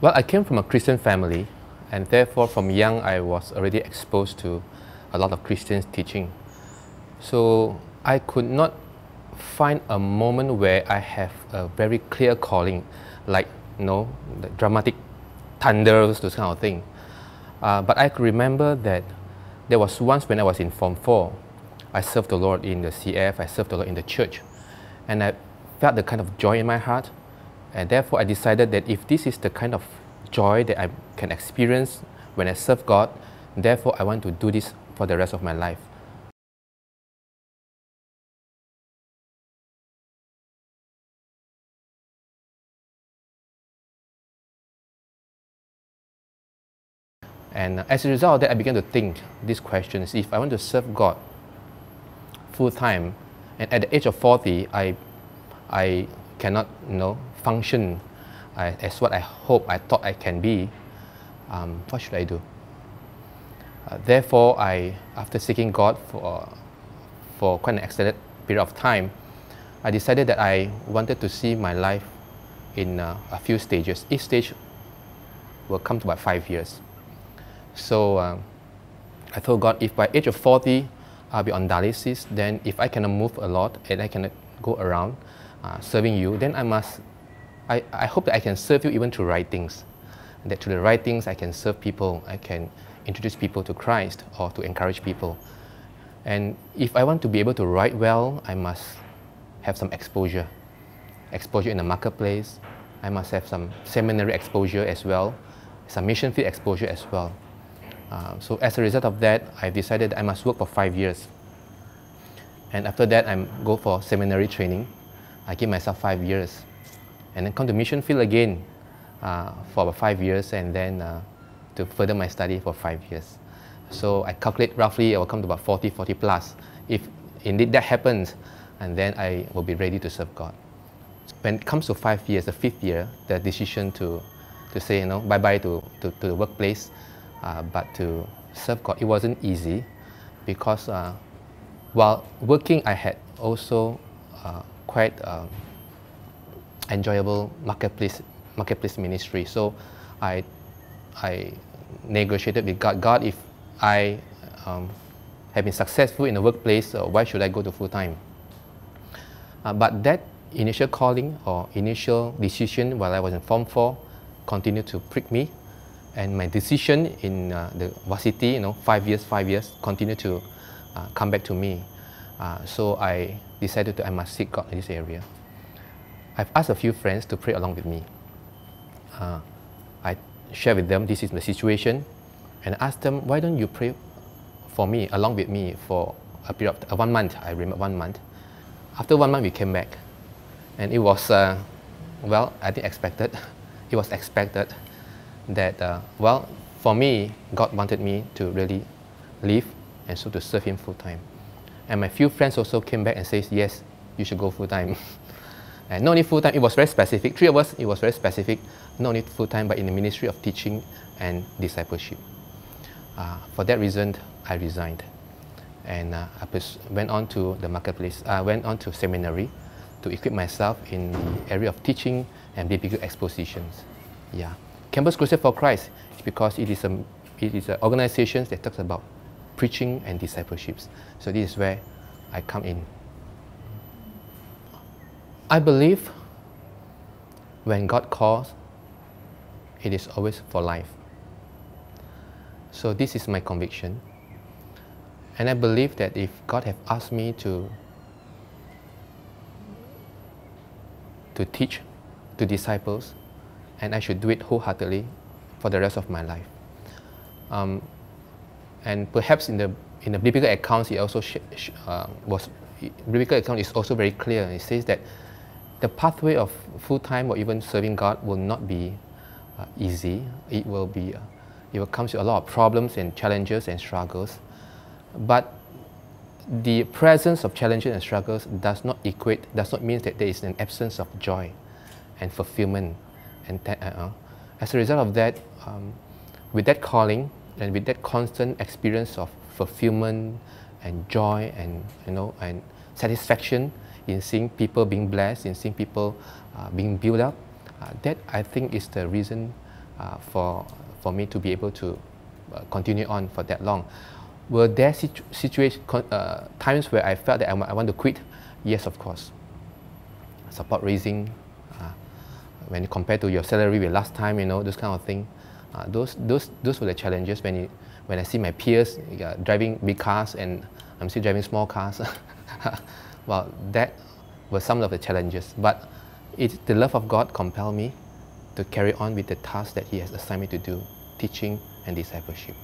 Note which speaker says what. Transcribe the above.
Speaker 1: Well, I came from a Christian family, and therefore from young I was already exposed to a lot of Christian teaching. So I could not find a moment where I have a very clear calling, like the dramatic thunders, those kind of thing. But I could remember that there was once when I was in Form 4, I served the Lord in the CF, I served the Lord in the church, and I felt the kind of joy in my heart, and therefore I decided that if this is the kind of joy that I can experience when I serve God, therefore I want to do this for the rest of my life. And as a result of that, I began to think these questions. If I want to serve God full-time, and at the age of 40, I cannot function as what I thought I can be, what should I do? Therefore, after seeking God for quite an extended period of time, I decided that I wanted to see my life in a few stages. Each stage will come to about 5 years. So I told God, if by age of 40 I'll be on dialysis, then if I cannot move a lot and I cannot go around serving you, then I hope that I can serve you even through writings. And that through the writings I can serve people, I can introduce people to Christ or to encourage people. And if I want to be able to write well, I must have some exposure in the marketplace. I must have some seminary exposure as well, some mission field exposure as well. So as a result of that, I decided I must work for 5 years. And after that, I go for seminary training. I give myself 5 years. And then come to mission field again for about 5 years, and then to further my study for 5 years. So I calculate roughly I will come to about 40 plus. If indeed that happens, and then I will be ready to serve God. When it comes to 5 years, the 5th year, the decision to say bye-bye to the workplace, but to serve God, it wasn't easy, because while working I had also quite enjoyable marketplace ministry. So I negotiated with God. God, if I have been successful in the workplace, why should I go to full-time? But that initial calling or initial decision while I was in Form 4 continued to prick me, and my decision in the varsity, 5 years, continued to come back to me. So I decided I must seek God in this area. I've asked a few friends to pray along with me. I shared with them this is the situation, and asked them, why don't you pray for me, along with me, for a period of 1 month. I remember 1 month. After 1 month, we came back, and it was, well, I didn't expect it. It was expected that, well, for me, God wanted me to really live, and so to serve Him full-time. And my few friends also came back and says, yes, you should go full-time. And not only full-time, it was very specific. 3 of us, it was very specific. Not only full-time, but in the ministry of teaching and discipleship. For that reason, I resigned. And I went on to the marketplace. I went on to seminary to equip myself in the area of teaching and biblical expositions. Yeah. Campus Crusade for Christ is because it is an organization that talks about preaching and discipleships. So this is where I come in. I believe when God calls, it is always for life. So this is my conviction. And I believe that if God has asked me to teach to disciples, and I should do it wholeheartedly for the rest of my life. And perhaps in the biblical accounts, it also biblical account is also very clear. It says that the pathway of full-time or even serving God will not be easy. It will come with a lot of problems and challenges and struggles. But the presence of challenges and struggles does not mean that there is an absence of joy and fulfillment. And as a result of that, with that calling and with that constant experience of fulfillment and joy and satisfaction in seeing people being blessed, in seeing people being built up, that I think is the reason for me to be able to continue on for that long. Were there times where I felt that I want to quit? Yes, of course. Support raising, when you compare to your salary with last time, you know, those kind of thing. Those were the challenges when I see my peers driving big cars and I'm still driving small cars. Well, that were some of the challenges. But the love of God compelled me to carry on with the task that He has assigned me to do, teaching and discipleship.